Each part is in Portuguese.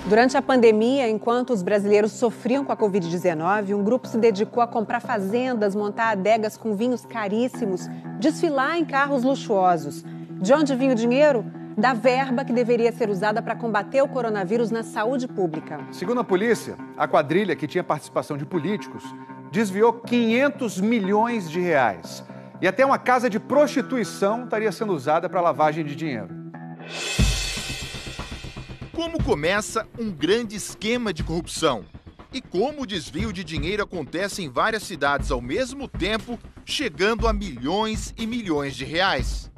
Durante a pandemia, enquanto os brasileiros sofriam com a Covid-19, um grupo se dedicou a comprar fazendas, montar adegas com vinhos caríssimos, desfilar em carros luxuosos. De onde vinha o dinheiro? Da verba que deveria ser usada para combater o coronavírus na saúde pública. Segundo a polícia, a quadrilha, que tinha participação de políticos, desviou 500 milhões de reais. E até uma casa de prostituição estaria sendo usada para lavagem de dinheiro. Como começa um grande esquema de corrupção? E como o desvio de dinheiro acontece em várias cidades ao mesmo tempo, chegando a milhões e milhões de reais?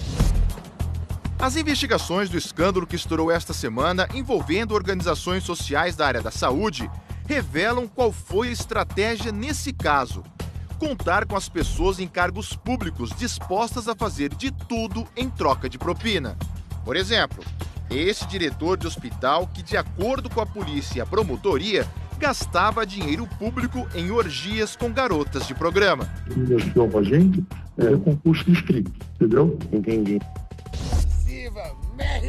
As investigações do escândalo que estourou esta semana envolvendo organizações sociais da área da saúde revelam qual foi a estratégia nesse caso. Contar com as pessoas em cargos públicos dispostas a fazer de tudo em troca de propina. Por exemplo, esse diretor de hospital que, de acordo com a polícia e a promotoria, gastava dinheiro público em orgias com garotas de programa. Ele ajudou com a gente, concurso inscrito, entendeu? Entendi.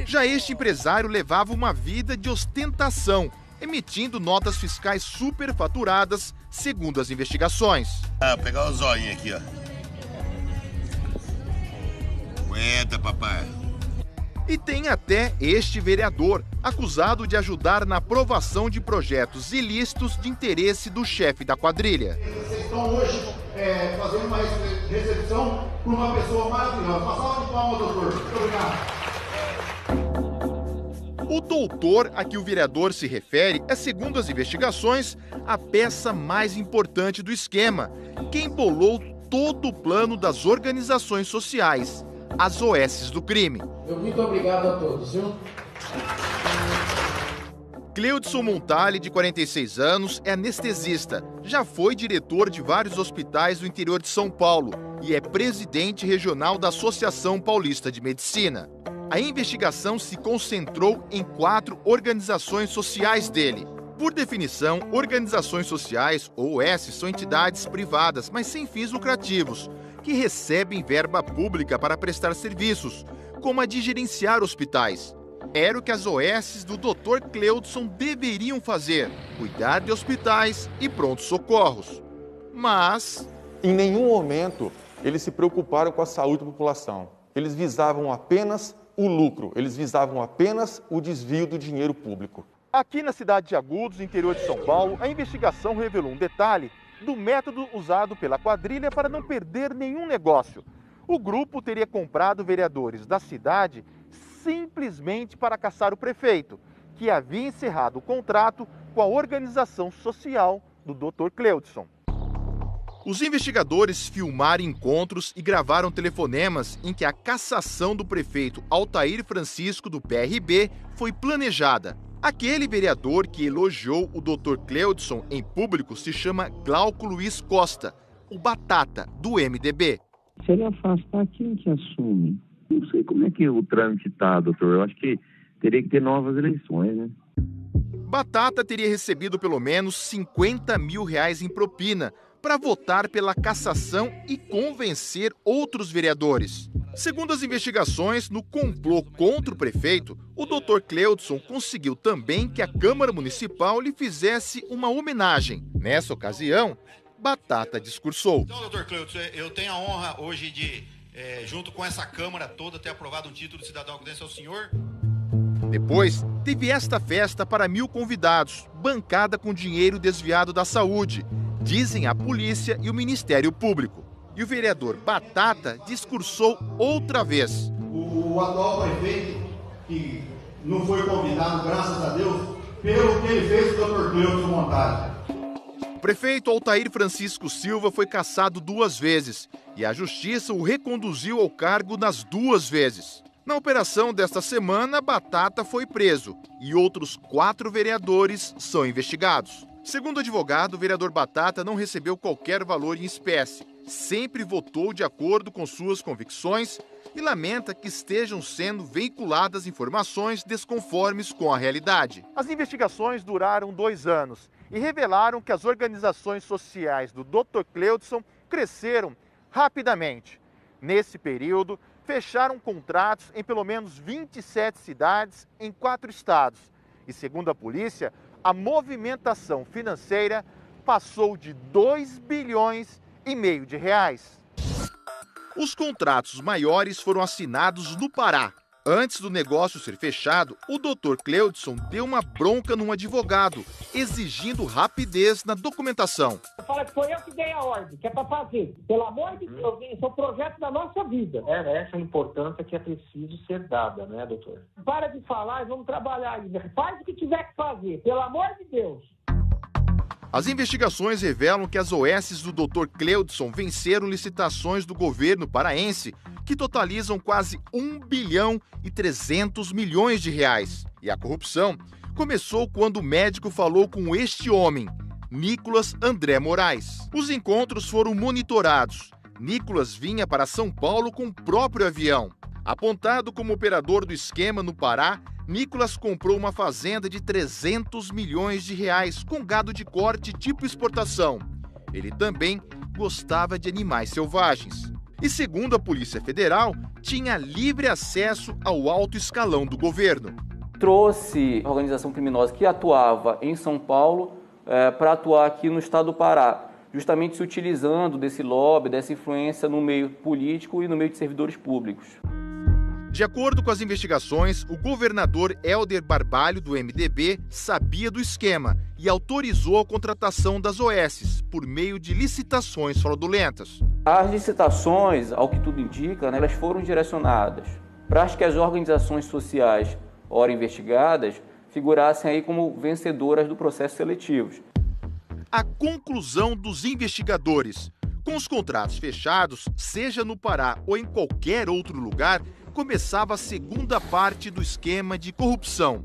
Já este empresário levava uma vida de ostentação, emitindo notas fiscais superfaturadas, segundo as investigações. Vou pegar o zóio aqui, ó. Aguenta, papai. E tem até este vereador, acusado de ajudar na aprovação de projetos ilícitos de interesse do chefe da quadrilha. Vocês estão hoje fazendo uma recepção por uma pessoa maravilhosa. Uma salva de palmas, doutor. Muito obrigado. O doutor a que o vereador se refere é, segundo as investigações, a peça mais importante do esquema, quem bolou todo o plano das organizações sociais, as OSs do crime. Muito obrigado a todos, viu? Cleudson Montali, de 46 anos, é anestesista. Já foi diretor de vários hospitais do interior de São Paulo e é presidente regional da Associação Paulista de Medicina. A investigação se concentrou em 4 organizações sociais dele. Por definição, organizações sociais, ou OS, são entidades privadas, mas sem fins lucrativos, que recebem verba pública para prestar serviços, como a de gerenciar hospitais. Era o que as OSs do Dr. Cleudson deveriam fazer, cuidar de hospitais e prontos-socorros. Mas em nenhum momento eles se preocuparam com a saúde da população. Eles visavam apenas o lucro, eles visavam apenas o desvio do dinheiro público. Aqui na cidade de Agudos, interior de São Paulo, a investigação revelou um detalhe do método usado pela quadrilha para não perder nenhum negócio. O grupo teria comprado vereadores da cidade simplesmente para caçar o prefeito, que havia encerrado o contrato com a organização social do Dr. Cleudson. Os investigadores filmaram encontros e gravaram telefonemas em que a cassação do prefeito Altair Francisco, do PRB, foi planejada. Aquele vereador que elogiou o Dr. Cleudson em público se chama Glauco Luiz Costa, o Batata, do MDB. Se ele afastar, quem que assume? Não sei como é que o trâmite está, doutor. Eu acho que teria que ter novas eleições, né? Batata teria recebido pelo menos R$50 mil em propina para votar pela cassação e convencer outros vereadores. Segundo as investigações, no complô contra o prefeito, o Dr. Cleudson conseguiu também que a Câmara Municipal lhe fizesse uma homenagem. Nessa ocasião, Batata discursou. Então, doutor Cleudson, eu tenho a honra hoje de, junto com essa Câmara toda, ter aprovado um título de cidadão agudense ao senhor. Depois, teve esta festa para 1.000 convidados, bancada com dinheiro desviado da saúde, dizem a polícia e o Ministério Público. E o vereador Batata discursou outra vez. O atual prefeito, que não foi convidado, graças a Deus, pelo que ele fez com o doutor Cleudson Montali. O prefeito Altair Francisco Silva foi cassado 2 vezes e a Justiça o reconduziu ao cargo nas 2 vezes. Na operação desta semana, Batata foi preso e outros 4 vereadores são investigados. Segundo o advogado, o vereador Batata não recebeu qualquer valor em espécie, sempre votou de acordo com suas convicções e lamenta que estejam sendo veiculadas informações desconformes com a realidade. As investigações duraram 2 anos e revelaram que as organizações sociais do Dr. Cleudson cresceram rapidamente. Nesse período, fecharam contratos em pelo menos 27 cidades em 4 estados E segundo a polícia, a movimentação financeira passou de 2,5 bilhões de reais. Os contratos maiores foram assinados no Pará. Antes do negócio ser fechado, o Dr. Cleudson deu uma bronca num advogado, exigindo rapidez na documentação. Fala que foi eu que dei a ordem, que é para fazer. Pelo amor de Deus, esse é o projeto da nossa vida. Essa é a importância que é preciso ser dada, né, doutor? Para de falar e vamos trabalhar ainda. Faz o que tiver que fazer, pelo amor de Deus. As investigações revelam que as OSs do Dr. Cleudson venceram licitações do governo paraense que totalizam quase 1 bilhão e 300 milhões de reais. E a corrupção começou quando o médico falou com este homem, Nicolas André Moraes. Os encontros foram monitorados. Nicolas vinha para São Paulo com o próprio avião. Apontado como operador do esquema no Pará, Nicolas comprou uma fazenda de 300 milhões de reais com gado de corte tipo exportação. Ele também gostava de animais selvagens. E segundo a Polícia Federal, tinha livre acesso ao alto escalão do governo. Trouxe a organização criminosa que atuava em São Paulo para atuar aqui no estado do Pará, justamente se utilizando desse lobby, dessa influência no meio político e no meio de servidores públicos. De acordo com as investigações, o governador Helder Barbalho, do MDB, sabia do esquema e autorizou a contratação das OSs por meio de licitações fraudulentas. As licitações, ao que tudo indica, elas foram direcionadas para que as organizações sociais, ora investigadas, figurassem aí como vencedoras do processo seletivo. A conclusão dos investigadores: com os contratos fechados, seja no Pará ou em qualquer outro lugar, começava a segunda parte do esquema de corrupção.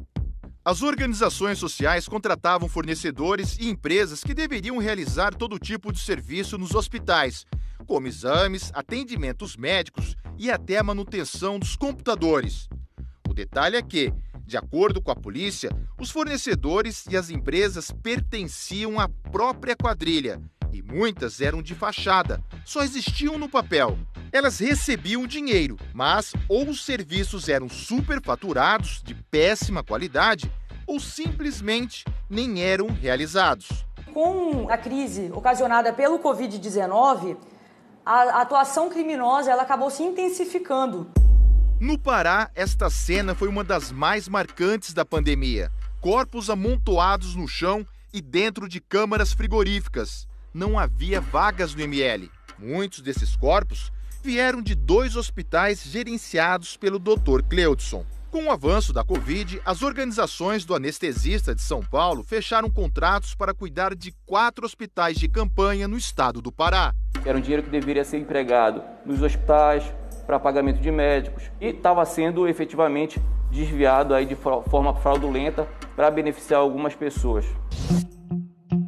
As organizações sociais contratavam fornecedores e empresas que deveriam realizar todo tipo de serviço nos hospitais, como exames, atendimentos médicos e até a manutenção dos computadores. O detalhe é que, de acordo com a polícia, os fornecedores e as empresas pertenciam à própria quadrilha e muitas eram de fachada, só existiam no papel. Elas recebiam dinheiro, mas ou os serviços eram superfaturados, de péssima qualidade, ou simplesmente nem eram realizados. Com a crise ocasionada pelo Covid-19, a atuação criminosa ela acabou se intensificando. No Pará, esta cena foi uma das mais marcantes da pandemia. Corpos amontoados no chão e dentro de câmaras frigoríficas. Não havia vagas no ML. Muitos desses corpos vieram de 2 hospitais gerenciados pelo Dr. Cleudson. Com o avanço da Covid, as organizações do anestesista de São Paulo fecharam contratos para cuidar de 4 hospitais de campanha no estado do Pará. Era um dinheiro que deveria ser empregado nos hospitais, para pagamento de médicos, e estava sendo efetivamente desviado aí de forma fraudulenta para beneficiar algumas pessoas.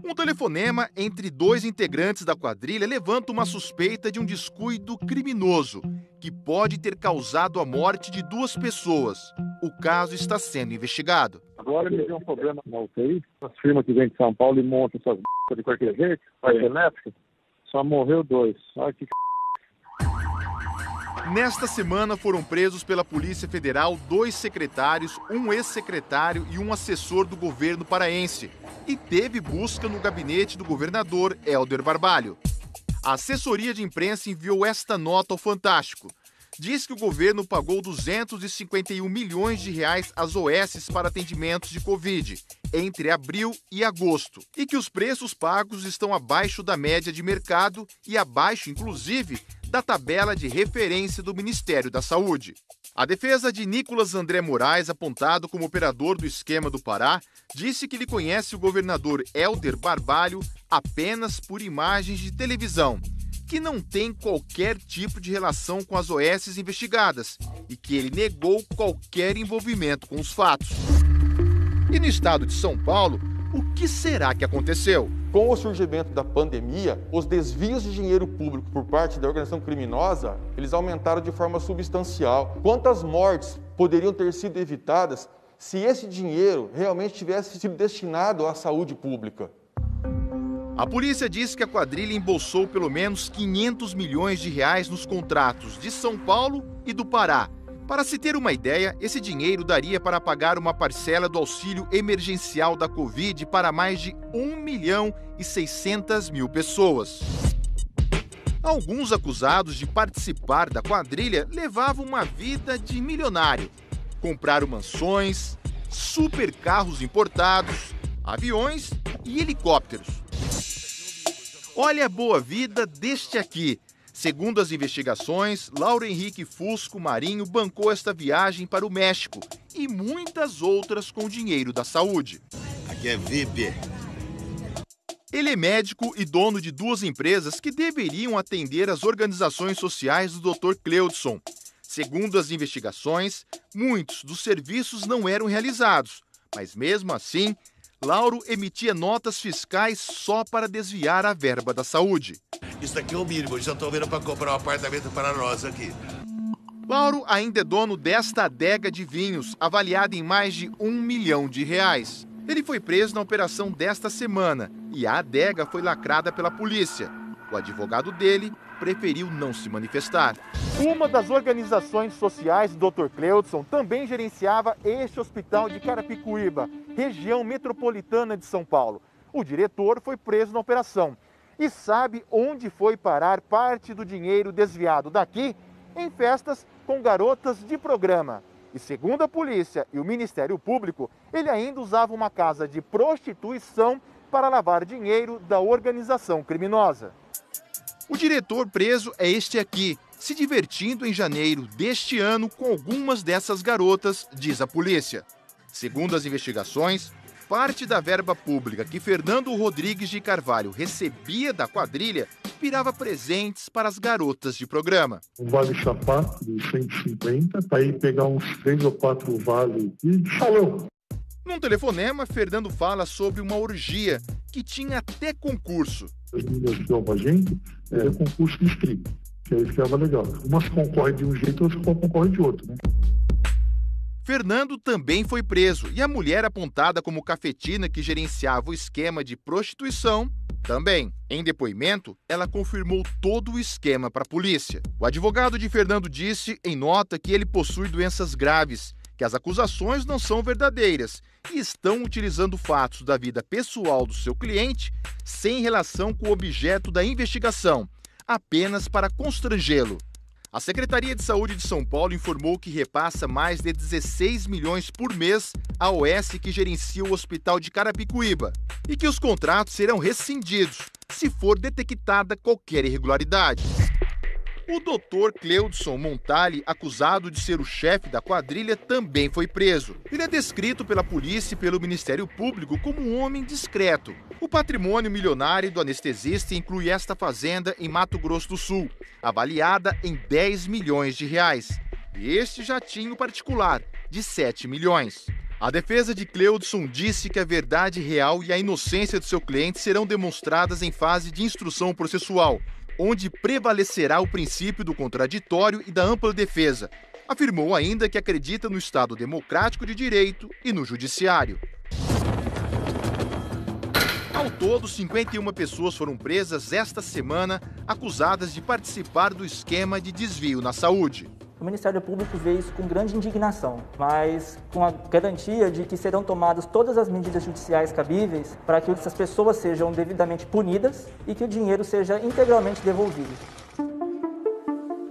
Um telefonema entre 2 integrantes da quadrilha levanta uma suspeita de um descuido criminoso, que pode ter causado a morte de 2 pessoas. O caso está sendo investigado. Agora ele tem um problema na UTI, as firmas que vêm de São Paulo e montam essas de qualquer jeito, faz elétrica, só morreu 2. Olha que Nesta semana foram presos pela Polícia Federal 2 secretários, um ex-secretário e um assessor do governo paraense. E teve busca no gabinete do governador Helder Barbalho. A assessoria de imprensa enviou esta nota ao Fantástico. Diz que o governo pagou 251 milhões de reais às OSs para atendimentos de Covid entre abril e agosto. E que os preços pagos estão abaixo da média de mercado e abaixo, inclusive, da tabela de referência do Ministério da Saúde. A defesa de Nicolas André Moraes, apontado como operador do esquema do Pará, disse que ele conhece o governador Helder Barbalho apenas por imagens de televisão, que não tem qualquer tipo de relação com as OSs investigadas e que ele negou qualquer envolvimento com os fatos. E no estado de São Paulo, o que será que aconteceu? Com o surgimento da pandemia, os desvios de dinheiro público por parte da organização criminosa, eles aumentaram de forma substancial. Quantas mortes poderiam ter sido evitadas se esse dinheiro realmente tivesse sido destinado à saúde pública? A polícia diz que a quadrilha embolsou pelo menos 500 milhões de reais nos contratos de São Paulo e do Pará, Para se ter uma ideia, esse dinheiro daria para pagar uma parcela do auxílio emergencial da Covid para mais de 1.600.000 pessoas. Alguns acusados de participar da quadrilha levavam uma vida de milionário. Compraram mansões, supercarros importados, aviões e helicópteros. Olha a boa vida deste aqui. Segundo as investigações, Lauro Henrique Fusco Marinho bancou esta viagem para o México e muitas outras com dinheiro da saúde. Aqui é VIP. Ele é médico e dono de 2 empresas que deveriam atender as organizações sociais do Dr. Cleudson. Segundo as investigações, muitos dos serviços não eram realizados, mas mesmo assim, Lauro emitia notas fiscais só para desviar a verba da saúde. Isso aqui é o mínimo, eu já estou vendo para comprar um apartamento para nós aqui. Lauro ainda é dono desta adega de vinhos, avaliada em mais de R$1 milhão. Ele foi preso na operação desta semana e a adega foi lacrada pela polícia. O advogado dele preferiu não se manifestar. Uma das organizações sociais do Dr. Cleudson também gerenciava este hospital de Carapicuíba, região metropolitana de São Paulo. O diretor foi preso na operação. E sabe onde foi parar parte do dinheiro desviado daqui? Em festas com garotas de programa. E segundo a polícia e o Ministério Público, ele ainda usava uma casa de prostituição para lavar dinheiro da organização criminosa. O diretor preso é este aqui, se divertindo em janeiro deste ano com algumas dessas garotas, diz a polícia. Segundo as investigações, parte da verba pública que Fernando Rodrigues de Carvalho recebia da quadrilha virava presentes para as garotas de programa. Um vale sapato de 150, para ir pegar uns 3 ou 4 vales de salão. Num telefonema, Fernando fala sobre uma orgia que tinha até concurso. As meninas que a gente, era concurso de strip, que aí ficava legal. Umas concorrem de um jeito, outras concorrem de outro, né? Fernando também foi preso e a mulher apontada como cafetina que gerenciava o esquema de prostituição também. Em depoimento, ela confirmou todo o esquema para a polícia. O advogado de Fernando disse em nota que ele possui doenças graves, que as acusações não são verdadeiras e estão utilizando fatos da vida pessoal do seu cliente sem relação com o objeto da investigação, apenas para constrangê-lo. A Secretaria de Saúde de São Paulo informou que repassa mais de 16 milhões por mês à OS que gerencia o Hospital de Carapicuíba e que os contratos serão rescindidos se for detectada qualquer irregularidade. O Dr. Cleudson Montali, acusado de ser o chefe da quadrilha, também foi preso. Ele é descrito pela polícia e pelo Ministério Público como um homem discreto. O patrimônio milionário do anestesista inclui esta fazenda em Mato Grosso do Sul, avaliada em 10 milhões de reais. E este jatinho particular, de 7 milhões. A defesa de Cleudson disse que a verdade real e a inocência do seu cliente serão demonstradas em fase de instrução processual, onde prevalecerá o princípio do contraditório e da ampla defesa. Afirmou ainda que acredita no Estado democrático de direito e no judiciário. Ao todo, 51 pessoas foram presas esta semana, acusadas de participar do esquema de desvio na saúde. O Ministério Público vê isso com grande indignação, mas com a garantia de que serão tomadas todas as medidas judiciais cabíveis para que essas pessoas sejam devidamente punidas e que o dinheiro seja integralmente devolvido.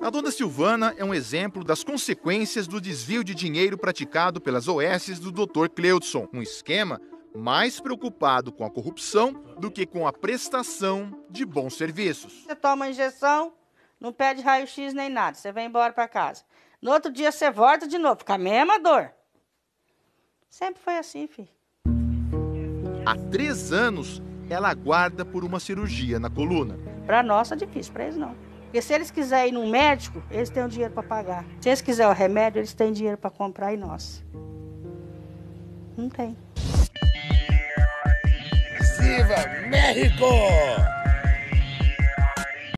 A dona Silvana é um exemplo das consequências do desvio de dinheiro praticado pelas OS do Dr. Cleudson, um esquema mais preocupado com a corrupção do que com a prestação de bons serviços. Você toma injeção, não pede raio-x nem nada, você vem embora para casa. No outro dia você volta de novo, fica a mesma dor. Sempre foi assim, filho. Há 3 anos, ela aguarda por uma cirurgia na coluna. Para nós é difícil, para eles não. Porque se eles quiserem ir num médico, eles têm o dinheiro para pagar. Se eles quiserem o remédio, eles têm dinheiro para comprar e nós não tem. Viva México!